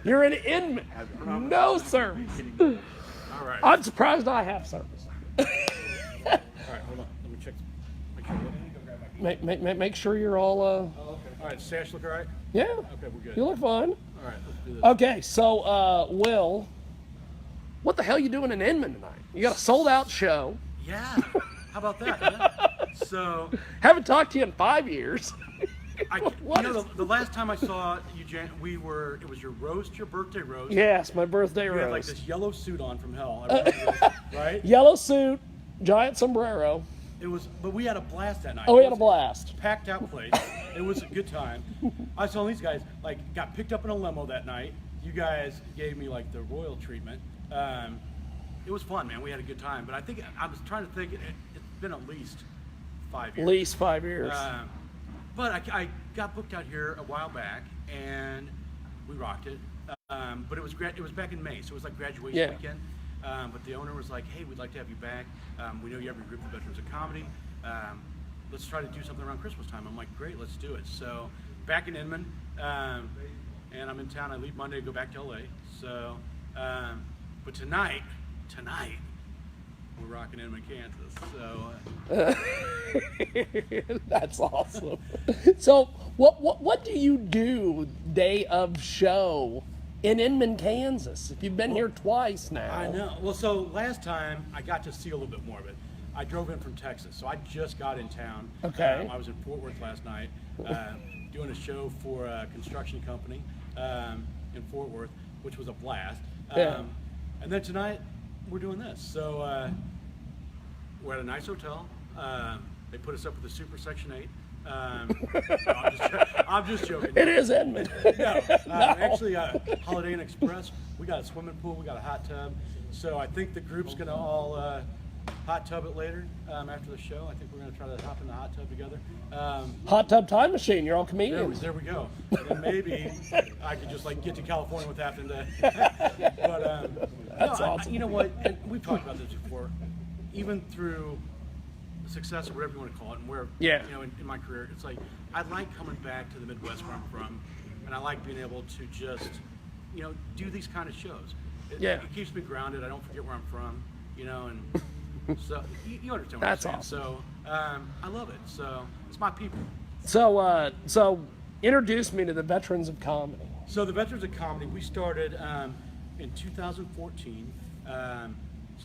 You're in Inman. No service. All right. I'm surprised I have service. All right, hold on. Let me check. Make sure you're all, All right, Sash look all right? yeah. Okay, we're good. You look fine. All right, let's do this. Okay, so, Will, what the hell are you doing in Inman tonight? You got a sold out show. Yeah. How about that? Huh? So, Haven't talked to you in 5 years. What you know, is- the last time I saw you, Jan, it was your roast, your birthday roast. Yes, my birthday You roast. had like this yellow suit on from hell. I remember this, right? Yellow suit, giant sombrero. It was, but we had a blast that night. Oh, we It had a was blast. Packed out place. It was a good time. I saw these guys like got picked up in a limo that night. You guys gave me like the royal treatment. It was fun, man. We had a good time. But I was trying to think. It's been at least 5 years. At least 5 years. But I got booked out here a while back, and we rocked it. But it was back in May, so it was like graduation Yeah. weekend. But the owner was like, "Hey, we'd like to have you back. We know you have a group of veterans of comedy. Let's try to do something around Christmas time." I'm like, "Great, let's do it." So back in Inman, and I'm in town. I leave Monday to go back to LA. So, but tonight, we're rocking Inman, Kansas. So. That's awesome. So, what do you do day of show in Inman, Kansas? If you've been here twice now. I know. Well, so last time I got to see a little bit more of it. I drove in from Texas, so I just got in town. Okay. I was in Fort Worth last night doing a show for a construction company in Fort Worth, which was a blast. Yeah. And then tonight we're doing this. So we're at a nice hotel. They put us up with a super Section 8. No, I'm just joking. It is Inman. No, actually, Holiday Inn Express. We got a swimming pool. We got a hot tub. So I think the group's gonna all hot tub it later after the show. I think we're gonna try to hop in the hot tub together. Hot tub time machine. You're all comedians. There we go. And then maybe I could just like get to California without having to. But That's no, awesome. you know what? And we've talked about this before. Even through success or whatever you want to call it, and where Yeah. you know in my career, it's like I like coming back to the Midwest where I'm from, and I like being able to just do these kind of shows. Yeah. It keeps me grounded. I don't forget where I'm from, and so you understand what That's I'm saying. awesome. So I love it. So it's my people. So introduce me to the veterans of comedy. So the Veterans of Comedy, we started in 2014.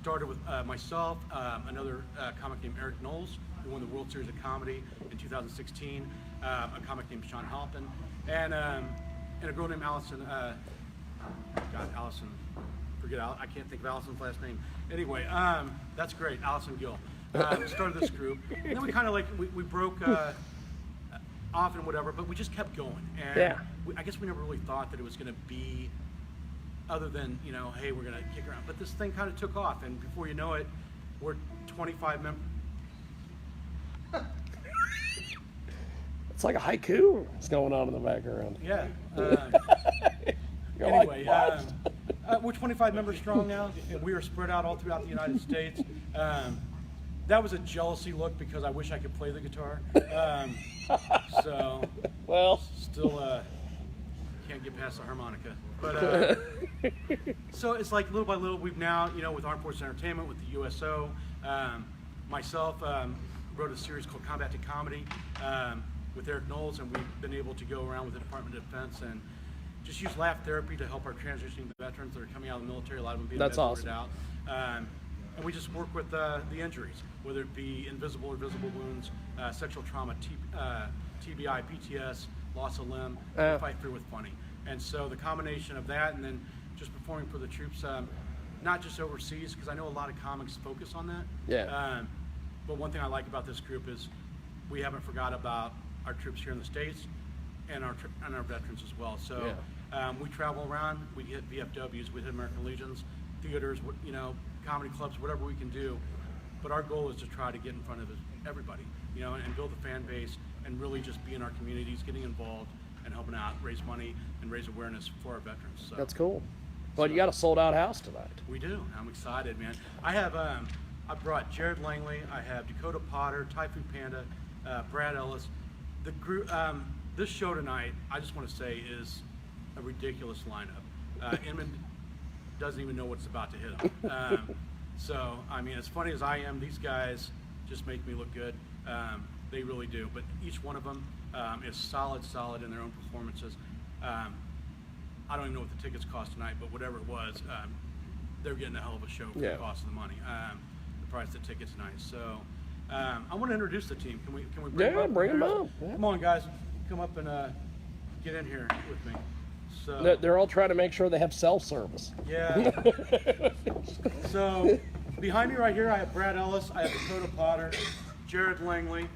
Started with myself, another comic named Eric Knowles, who won the World Series of Comedy in 2016, a comic named Sean Halpin, and a girl named Allison. Allison. I can't think of Allison's last name. Anyway, that's great, Allison Gill. Started this group, and then we kind of we broke off and whatever, but we just kept going. And Yeah. I guess we never really thought that it was going to be other than, hey, we're going to kick around. But this thing kind of took off, and before you know it, we're 25 members. It's like a haiku that's going on in the background. Yeah. You're Anyway, like, what? we're 25 members strong now, and we are spread out all throughout the United States. That was a jealousy look because I wish I could play the guitar. So, Well, still can't get past the harmonica. But so it's like little by little, we've now, with Armed Forces Entertainment, with the USO, myself wrote a series called Combat to Comedy with Eric Knowles, and we've been able to go around with the Department of Defense and just use laugh therapy to help our transitioning veterans that are coming out of the military, a lot of them being That's med-boarded awesome. out. And we just work with the injuries, whether it be invisible or visible wounds, sexual trauma, TBI, PTS, loss of limb, we fight through with funny. And so the combination of that and then just performing for the troops, not just overseas, because I know a lot of comics focus on that. Yeah. But one thing I like about this group is we haven't forgot about our troops here in the States and our veterans as well. So we travel around, we hit VFWs, we hit American Legions, theaters, comedy clubs, whatever we can do. But our goal is to try to get in front of everybody, and build a fan base and really just be in our communities, getting involved and helping out, raise money and raise awareness for our veterans. So That's cool. Well, you got a sold out house tonight. we do. I'm excited, man. I have I brought Jared Langley, I have Dakota Potter, Typhoon Panda, Brad Ellis. The group. This show tonight, I just want to say, is a ridiculous lineup. Inman doesn't even know what's about to hit him. So, I mean, as funny as I am, these guys just make me look good. They really do. But each one of them is solid in their own performances. I don't even know what the tickets cost tonight, but whatever it was, they're getting a hell of a show for the cost of the money. The price of the tickets tonight. So, I want to introduce the team. Can we bring them up? Bring them up. Yeah. Come on, guys. Come up and get in here with me. So They're all trying to make sure they have self-service. yeah. So behind me right here, I have Brad Ellis, I have Dakota Potter, Jared Langley,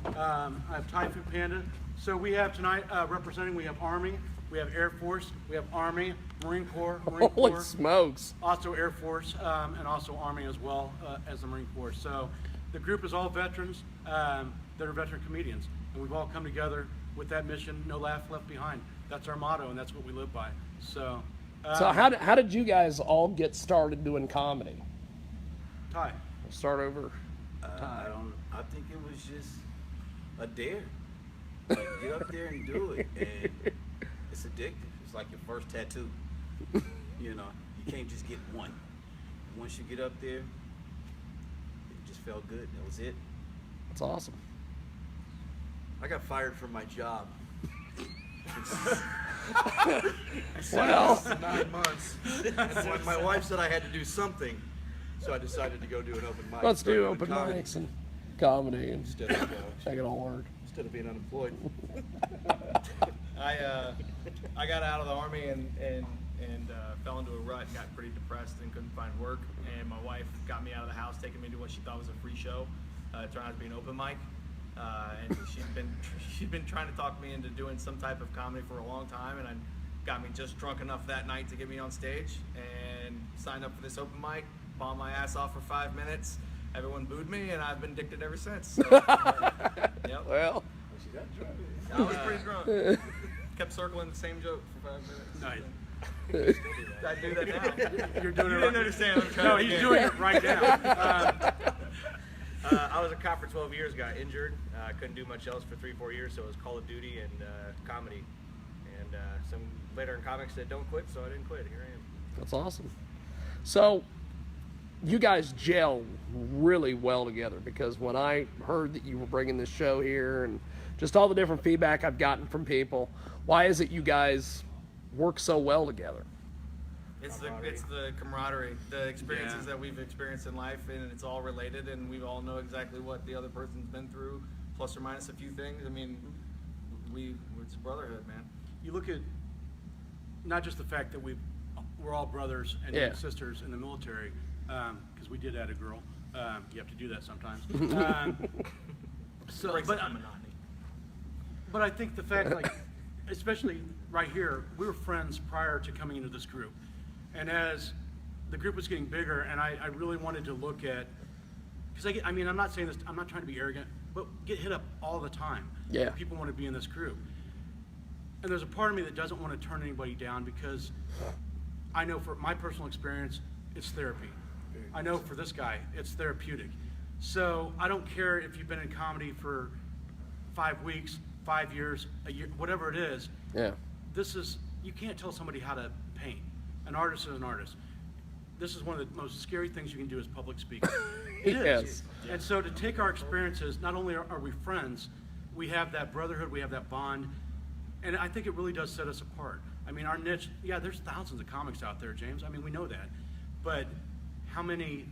I have Typhoon Panda. So we have tonight representing, we have Army, we have Air Force, we have Army, Marine Corps, Holy smokes. also Air Force, and also Army as well as the Marine Corps. So the group is all veterans that are veteran comedians, and we've all come together with that mission, no laugh left behind. That's our motto, and that's what we live by. So, So how did you guys all get started doing comedy? Ty. We'll start over. I think it was just a dare. Like, get up there and do it. And it's addictive. It's like your first tattoo. You know, you can't just get one. Once you get up there, it just felt good. That was it. That's awesome. I got fired from my job. Well, 9 months. And my wife said I had to do something, so I decided to go do an open mic. let's do Started open doing comedy mics and comedy and instead of make it all work. being unemployed. I got out of the Army and fell into a rut and got pretty depressed and couldn't find work. And my wife got me out of the house, taking me to what she thought was a free show. It turned out to be an open mic. And she'd been trying to talk me into doing some type of comedy for a long time, and I got me just drunk enough that night to get me on stage and signed up for this open mic, bombed my ass off for 5 minutes. Everyone booed me, and I've been addicted ever since. So, yep. Well, I was pretty drunk. Kept circling the same joke for 5 minutes. Nice. I do that now. You're doing You it didn't right. understand. I'm trying No, to he's get- doing it right now. I was a cop for 12 years, got injured. Couldn't do much else for 3-4 years, so it was Call of Duty and comedy. And some later in comics said, don't quit, so I didn't quit. Here I am. that's awesome. So, you guys gel really well together, because when I heard that you were bringing this show here and just all the different feedback I've gotten from people, why is it you guys work so well together? It's the camaraderie, the experiences that we've experienced in life, and it's all related, and we all know exactly what the other person's been through, plus or minus a few things. I mean, it's brotherhood, man. You look at not just the fact that we're all brothers and sisters in the military, because we did add a girl. You have to do that sometimes. Breaks the monotony. But I think the fact, like, especially right here, we were friends prior to coming into this group. And as the group was getting bigger, and I really wanted to look at, because I'm not saying this, I'm not trying to be arrogant, but get hit up all the time. Yeah. People want to be in this group. And there's a part of me that doesn't want to turn anybody down, because I know for my personal experience, it's therapy. I know for this guy, it's therapeutic. So I don't care if you've been in comedy for 5 weeks, 5 years, a year, whatever it is. Yeah. You can't tell somebody how to paint. An artist is an artist. This is one of the most scary things you can do is public speaking. It Yes. is. And so to take our experiences, not only are we friends, we have that brotherhood, we have that bond, and I think it really does set us apart. I mean, our niche, yeah, there's thousands of comics out there, James. I mean, we know that. But how many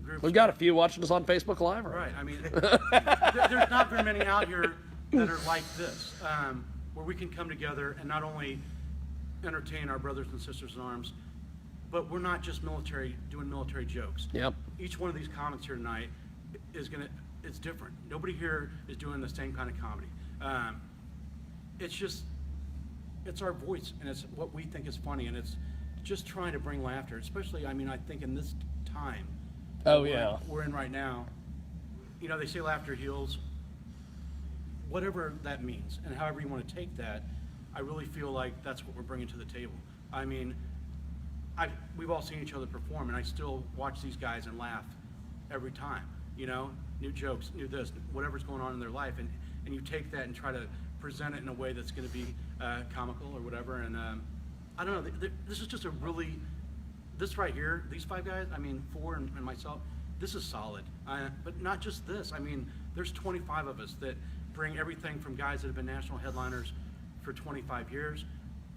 groups? We've got a few watching us on Facebook Live. Right. I mean, there's not very many out here that are like this, where we can come together and not only entertain our brothers and sisters in arms, but we're not just doing military jokes. Yep. Each one of these comics here tonight it's different. Nobody here is doing the same kind of comedy. It's our voice, and it's what we think is funny, and it's just trying to bring laughter, especially, I mean, I think in this time Oh, we're- yeah. we're in right now. You know, they say laughter heals. Whatever that means, and however you want to take that, I really feel like that's what we're bringing to the table. I mean, we've all seen each other perform, and I still watch these guys and laugh every time. You know, new jokes, new this, whatever's going on in their life, and you take that and try to present it in a way that's going to be comical or whatever, and I don't know. This is just a really, this right here, these 5 guys, I mean, 4 and myself, this is solid. But not just this. I mean, there's 25 of us that bring everything from guys that have been national headliners for 25 years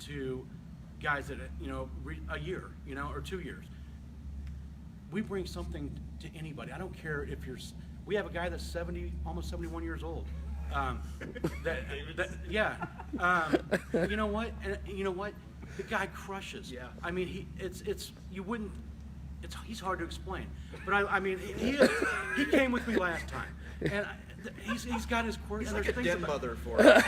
to guys that, a year, or 2 years. We bring something to anybody. I don't care if we have a guy that's 70, almost 71 years old. Yeah. You know what? And you know what? The guy crushes. Yeah. I mean, he's hard to explain. But I mean, he came with me last time, and he's got his quirk. He's and like there's a things den about- mother for us.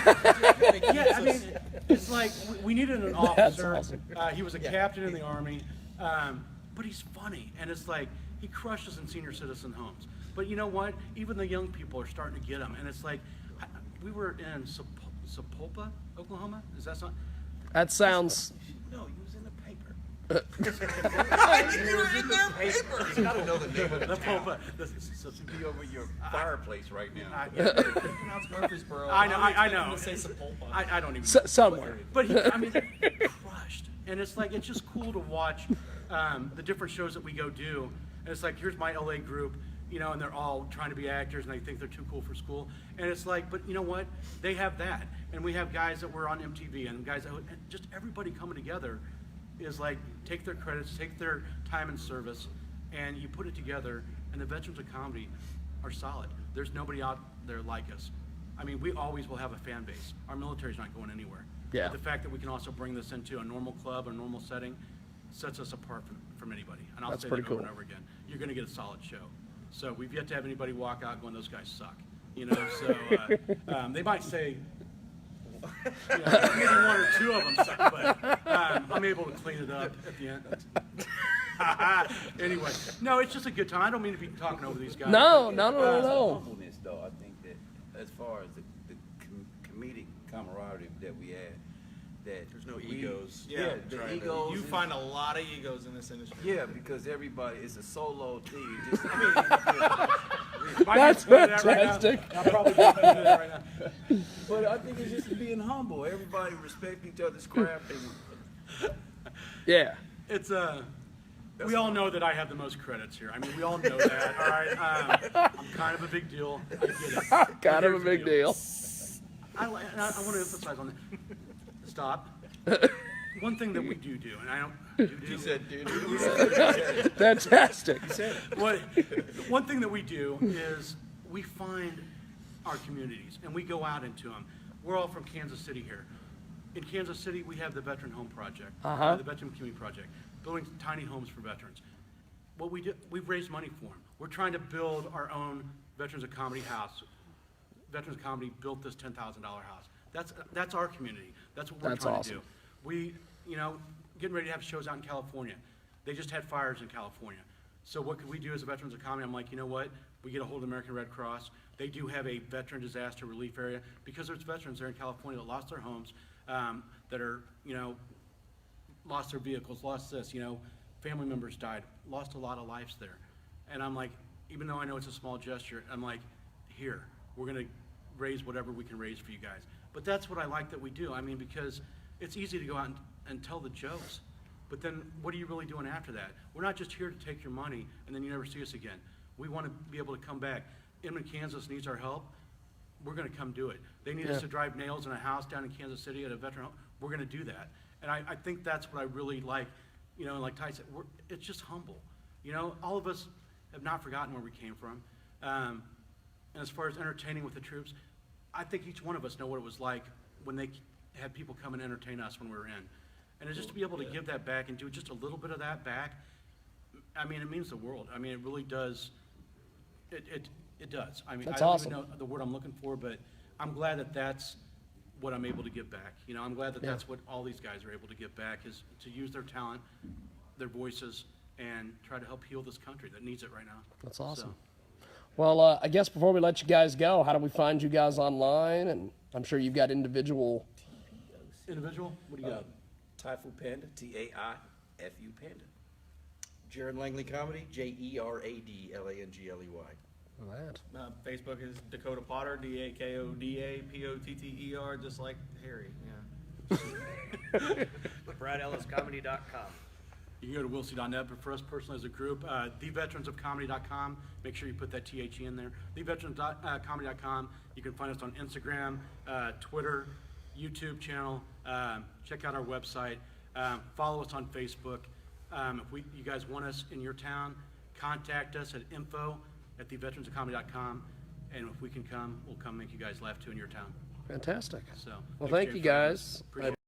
Yeah, I mean, it's like we needed an officer. awesome. He was a captain in the Army, but he's funny, and it's like he crushes in senior citizen homes. But you know what? Even the young people are starting to get him, and it's like we were in Sapulpa, Oklahoma. Is that something? That sounds. No, you was in the paper. You gotta know the name of the town. Sapulpa. Should be over your fireplace right now. Pronounce Murfreesboro. I know. I expect him know. to say Sepulpa. I don't even. Somewhere. But he crushed, and it's like it's just cool to watch the different shows that we go do. And it's like here's my LA group, and they're all trying to be actors, and they think they're too cool for school. And it's like, but you know what? They have that, and we have guys that were on MTV, and guys that and just everybody coming together is like take their credits, take their time and service, and you put it together. And the veterans of comedy are solid. There's nobody out there like us. I mean, we always will have a fan base. Our military's not going anywhere. Yeah. But the fact that we can also bring this into a normal club, a normal setting, sets us apart from anybody. And I'll That's say pretty that over cool. and over again. You're going to get a solid show. So we've yet to have anybody walk out going, those guys suck. So they might say, maybe 1 or 2 of them suck, but I'm able to clean it up at the end. Anyway, no, it's just a good time. I don't mean to be talking over these guys. No. Humbleness, though, I think that as far as the comedic camaraderie that we had, that There's no we- egos. Yeah, the Trying to- egos. You is- find a lot of egos in this industry. Yeah, because everybody is a solo thing. Just, That's fantastic. I'll probably do that right now. but I think it's just being humble. Everybody respect each other's craft. And Yeah. It's we all know that I have the most credits here. I mean, we all know that. All right, I'm kind of a big deal. I get it. Kind of a Here's the big deal. I want to emphasize on that. Stop. One thing that we do, and I don't. He said, dude. Fantastic. One thing that we do is we find our communities and we go out into them. We're all from Kansas City here. In Kansas City, we have the Veteran Home Project, the Veteran Community Project, building tiny homes for veterans. What we do, we've raised money for them. We're trying to build our own Veterans of Comedy house. Veterans of Comedy built this $10,000 house. That's our community. That's what we're That's trying awesome. to do. We, getting ready to have shows out in California. They just had fires in California. So what could we do as a Veterans of Comedy? I'm like, you know what? We get a hold of the American Red Cross. They do have a veteran disaster relief area because there's veterans there in California that lost their homes, that are, lost their vehicles, lost this, family members died, lost a lot of lives there. And I'm like, even though I know it's a small gesture, I'm like, here, we're going to raise whatever we can raise for you guys. But that's what I like that we do. I mean, because it's easy to go out and tell the jokes, but then what are you really doing after that? We're not just here to take your money and then you never see us again. We want to be able to come back. Inman, Kansas needs our help. We're going to come do it. They need us to drive nails in a house down in Kansas City at a veteran home. We're going to do that. And I think that's what I really like, like Ty said, it's just humble. All of us have not forgotten where we came from. And as far as entertaining with the troops, I think each one of us know what it was like when they had people come and entertain us when we were in. And it's just to be able to give that back and do just a little bit of that back, I mean, it means the world. I mean, it really does. It does. I mean, That's I don't awesome. even know the word I'm looking for, but I'm glad that that's what I'm able to give back. I'm glad that that's what all these guys are able to give back, is to use their talent, their voices, and try to help heal this country that needs it right now. That's awesome. So, Well, I guess before we let you guys go, how do we find you guys online? And I'm sure you've got individual. individual, what do you got? Typhoon Panda, T-A-I-F-U Panda. Jared Langley Comedy, JeradLangley. That. Facebook is Dakota Potter, DakodaPotter, just like Harry. Yeah. BradEllisComedy.com. You can go to willsey.net, but for us personally as a group, theveteransofcomedy.com. Make sure you put that THE in there. Theveteransofcomedy.com. You can find us on Instagram, Twitter, YouTube channel. Check out our website. Follow us on Facebook. If you guys want us in your town, contact us at info@theveteransofcomedy.com. And if we can come, we'll come make you guys laugh too in your town. Fantastic. So, Well, thanks, thank James, you for having us. guys. Appreciate it.